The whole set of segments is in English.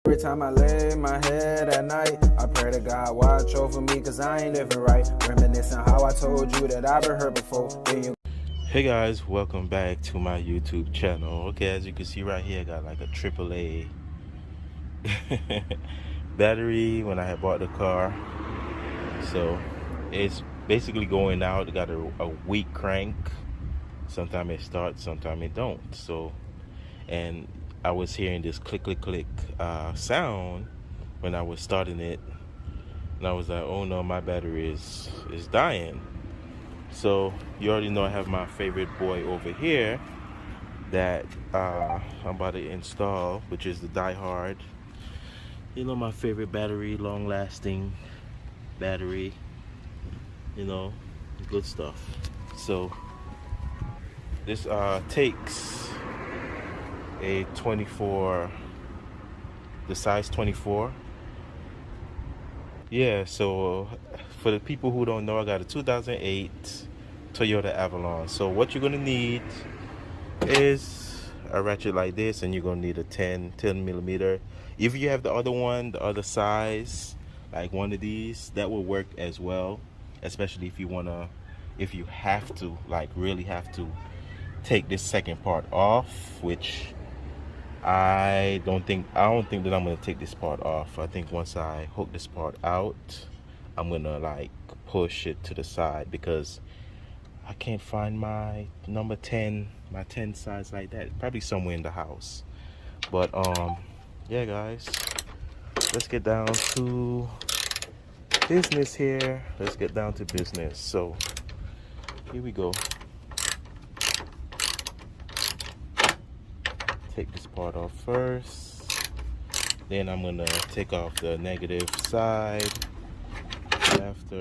Every time I lay my head at night, I pray to God watch over me, cause I ain't living right. Reminiscing how I told you that I've been hurt before. Hey guys, welcome back to my YouTube channel. Okay, as you can see right here, I got like a AAA battery when I had bought the car. So it's basically going out. It got a weak crank. Sometimes it starts, sometimes it don't. So, and I was hearing this click click click sound when I was starting it, and I was like, oh no, my battery is dying. So you already know I have my favorite boy over here that I'm about to install, which is the Die Hard. You know, my favorite battery, long-lasting battery. You know, good stuff. So this takes a 24, the size 24. Yeah, so for the people who don't know, I got a 2008 Toyota Avalon. So what you're gonna need is a ratchet like this, and you're gonna need a 10 millimeter. If you have the other one, the other size, like one of these, that will work as well, especially if you wanna, if you have to, like really have to take this second part off, which I don't think that I'm gonna take this part off. I think once I hook this part out, I'm gonna like push it to the side, because I can't find my number 10, my 10 size like that. Probably somewhere in the house. But yeah guys, let's get down to business here. Let's get down to business. So here we go. Take this part off first, then I'm gonna take off the negative side after.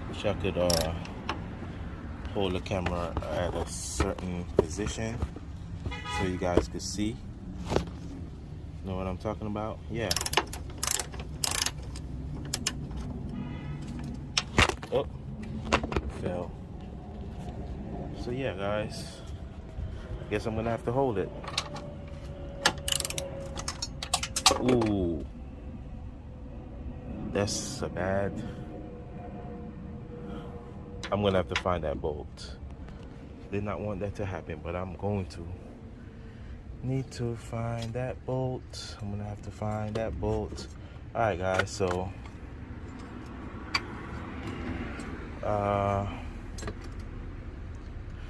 Wish I could hold the camera at a certain position so you guys could see. Know what I'm talking about? Yeah. Oh, fell. So yeah guys, I guess I'm gonna have to hold it. Ooh, that's a bad. I'm gonna have to find that bolt. Did not want that to happen, but I'm going to need to find that bolt. I'm gonna have to find that bolt. All right guys, so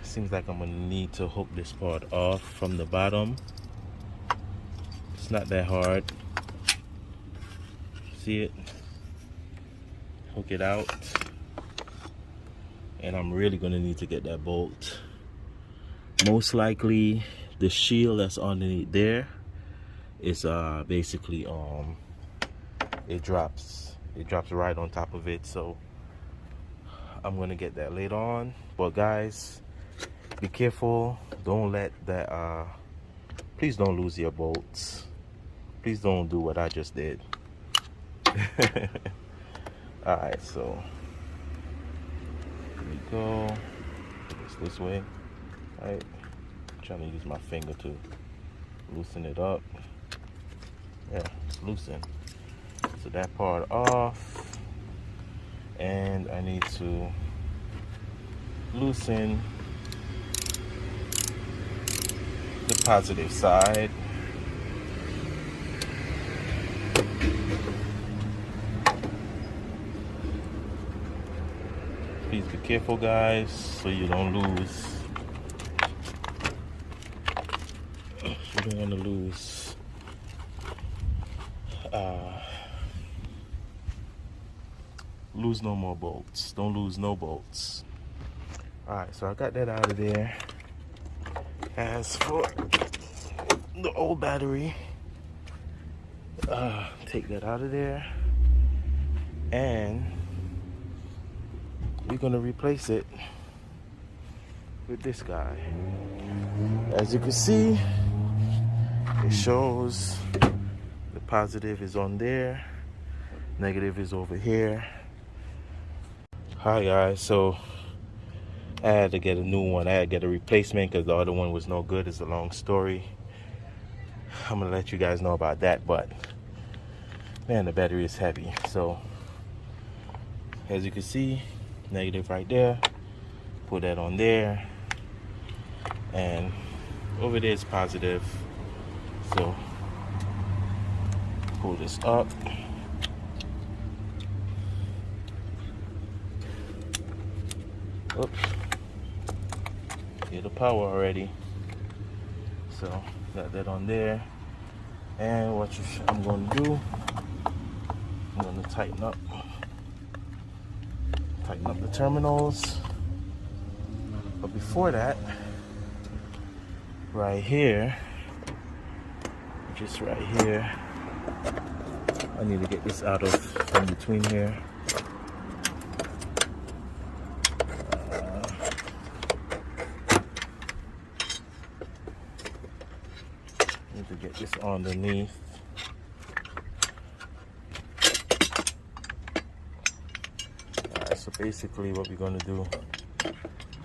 seems like I'm gonna need to hook this part off from the bottom. It's not that hard. See it? Hook it out. And I'm really gonna need to get that bolt. Most likely the shield that's underneath there is basically it drops right on top of it. So I'm gonna get that later on. But guys, be careful. Don't let that please don't lose your bolts. Please don't do what I just did. All right, so here we go. It's this way. All right, I'm trying to use my finger to loosen it up. Yeah, it's loosened. So that part off, and I need to loosen the positive side. Please be careful guys, so you don't lose. You don't want to lose no more bolts. Don't lose no bolts. All right, so I got that out of there. As for the old battery, take that out of there, and we're gonna replace it with this guy. As you can see, it shows the positive is on there, negative is over here. Hi guys, so I had to get a new one. I had to get a replacement because the other one was no good. It's a long story. I'm gonna let you guys know about that, but man, the battery is heavy. So as you can see, negative right there, put that on there, and over there is positive. So pull this up. Oops, get the power already. So got that on there, and what I'm going to do, I'm going to tighten up the terminals. But before that, right here, just right here, I need to get this out of from between here. Need to get this underneath. Alright, so basically what we're gonna do,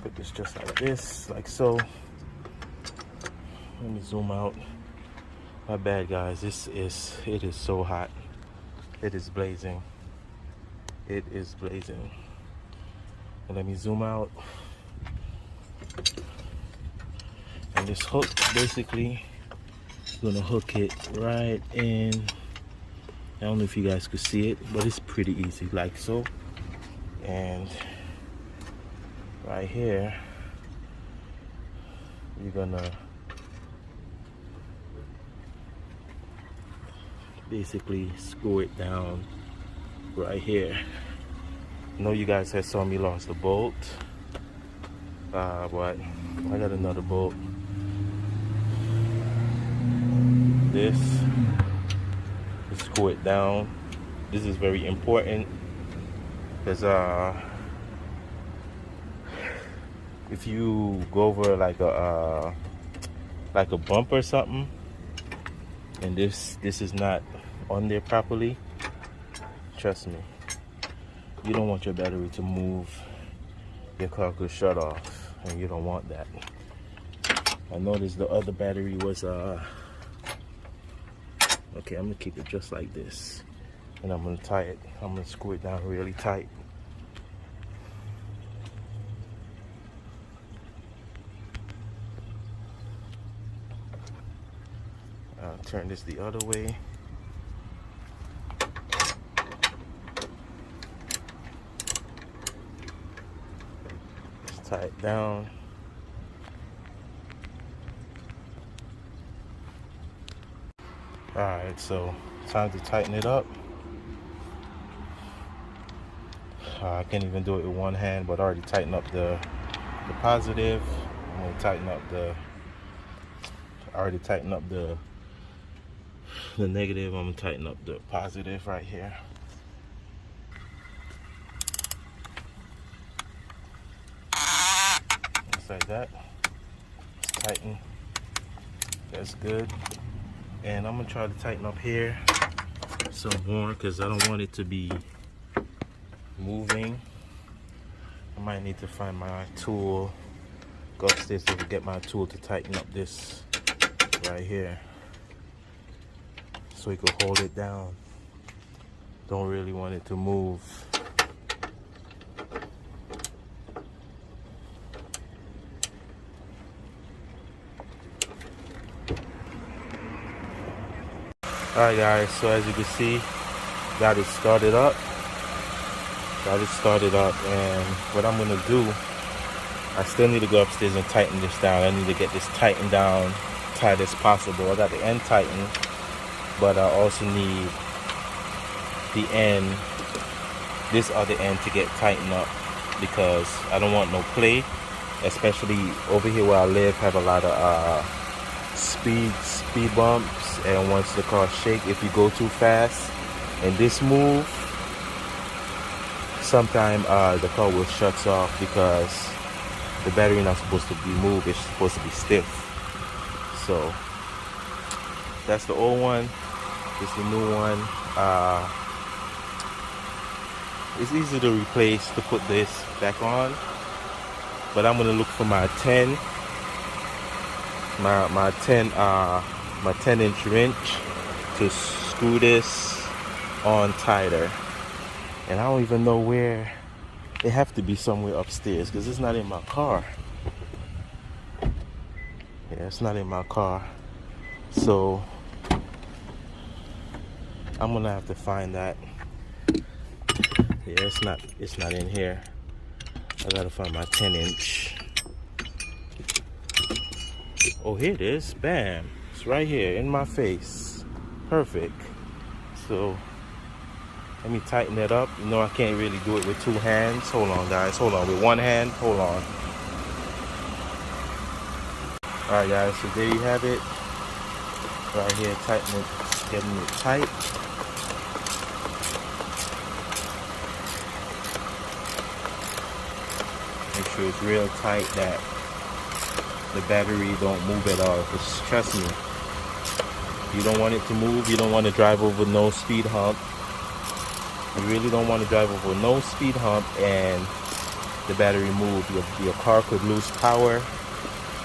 put this just like this, like so. Let me zoom out. My bad, guys. It is so hot. It is blazing. It is blazing. And let me zoom out. And this hook basically gonna hook it right in. I don't know if you guys could see it, but it's pretty easy, like so. And right here, you're gonna basically screw it down right here. I know you guys had saw me lost the bolt, but I got another bolt. This, screw it down. This is very important because if you go over like a bump or something, and this is not on there properly, trust me, you don't want your battery to move. Your car could shut off, and you don't want that. I noticed the other battery was okay, I'm gonna keep it just like this, and I'm gonna tie it. I'm gonna screw it down really tight. Turn this the other way. Just tie it down. Alright, so time to tighten it up. I can't even do it with one hand, but I already tightened up the positive. I'm gonna tighten up I already tightened up the negative. I'm gonna tighten up the positive right here. Just like that. Just tighten. That's good. And I'm gonna try to tighten up here some more because I don't want it to be moving. I might need to find my tool, go upstairs to get my tool to tighten up this right here, so we could hold it down. Don't really want it to move. Alright guys, so as you can see, got it started up. And what I'm gonna do, I still need to go upstairs and tighten this down. I need to get this tightened down tight as possible. I got the end tightened, but I also need the end, this other end, to get tightened up because I don't want no play, especially over here where I live, have a lot of speed bumps, and once the car shake, if you go too fast and this move, sometime the car will shut off because the battery not supposed to be moved, it's supposed to be stiff. So that's the old one. It's the new one. It's easy to replace, to put this back on. but I'm gonna look for my 10 10-inch wrench to screw this on tighter. And I don't even know where. It have to be somewhere upstairs because it's not in my car. Yeah, it's not in my car. So I'm gonna have to find that. Yeah, it's not in here. I gotta find my 10-inch. Oh, here it is. Bam. It's right here in my face. Perfect. So let me tighten it up. You know I can't really do it with two hands. Hold on, guys. Hold on. With one hand. Hold on. Alright, guys. So there you have it. Right here. Tightening it. Getting it tight. Make sure it's real tight that the battery don't move at all. Because trust me, you don't want it to move. You don't want to drive over no speed hump. You really don't want to drive over no speed hump and the battery move. Your car could lose power,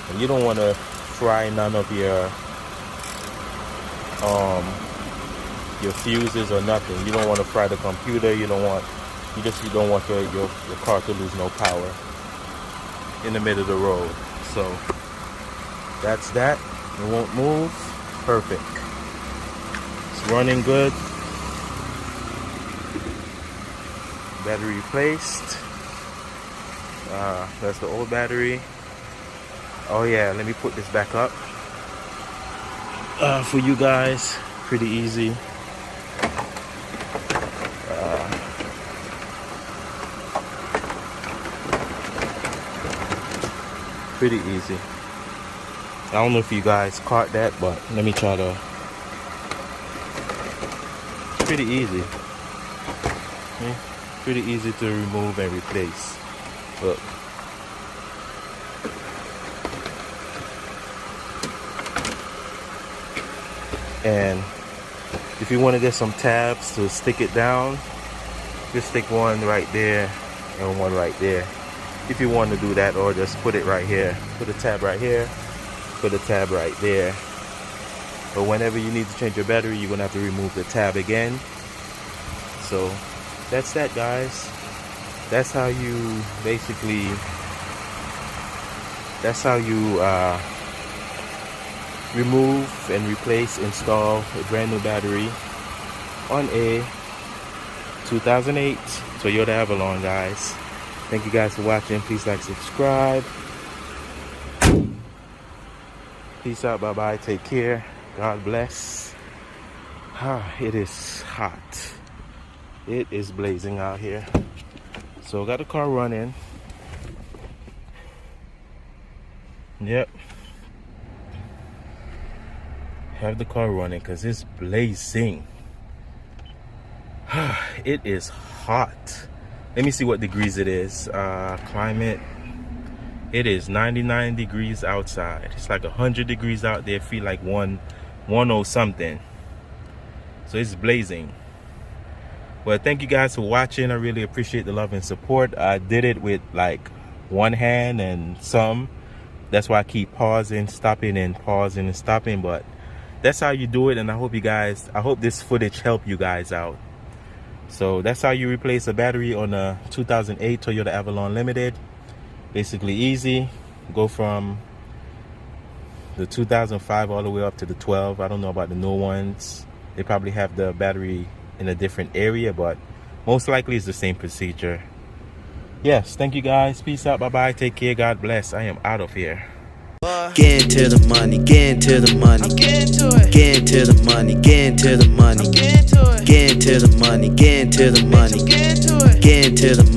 and you don't want to fry none of your fuses or nothing. You don't want to fry the computer. You don't want your car to lose no power in the middle of the road. So that's that. It won't move. Perfect. It's running good. Battery replaced. That's the old battery. Oh yeah, let me put this back up for you guys. Pretty easy. Pretty easy. I don't know if you guys caught that, but let me try to. Pretty easy. Okay. Pretty easy to remove and replace. Look. And if you want to get some tabs to stick it down, just stick one right there and one right there. If you want to do that, or just put it right here. Put a tab right here, put a tab right there. But whenever you need to change your battery, you're going to have to remove the tab again. So that's that, guys. That's how you basically, remove and replace, install a brand new battery on a 2008 Toyota Avalon, guys. Thank you guys for watching. Please like, subscribe. Peace out. Bye-bye. Take care. God bless. It is hot. It is blazing out here. So got the car running. Yep. Have the car running because it's blazing. It is hot. Let me see what degrees it is. Climate. It is 99 degrees outside. It's like 100 degrees out there. Feel like 110 something. So it's blazing. Well, thank you guys for watching. I really appreciate the love and support. I did it with like one hand and some. That's why I keep pausing, stopping, and pausing and stopping. But that's how you do it. And I hope this footage helped you guys out. So that's how you replace a battery on a 2008 Toyota Avalon Limited. Basically easy. Go from the 2005 all the way up to the 12. I don't know about the new ones. They probably have the battery in a different area, but most likely it's the same procedure. Yes, thank you guys. Peace out. Bye-bye. Take care. God bless. I am out of here. Get into the money, get into the money, get into it. Get into the money, get into the money, get into it. Get into the money, get into the money, get into it. Get into the money.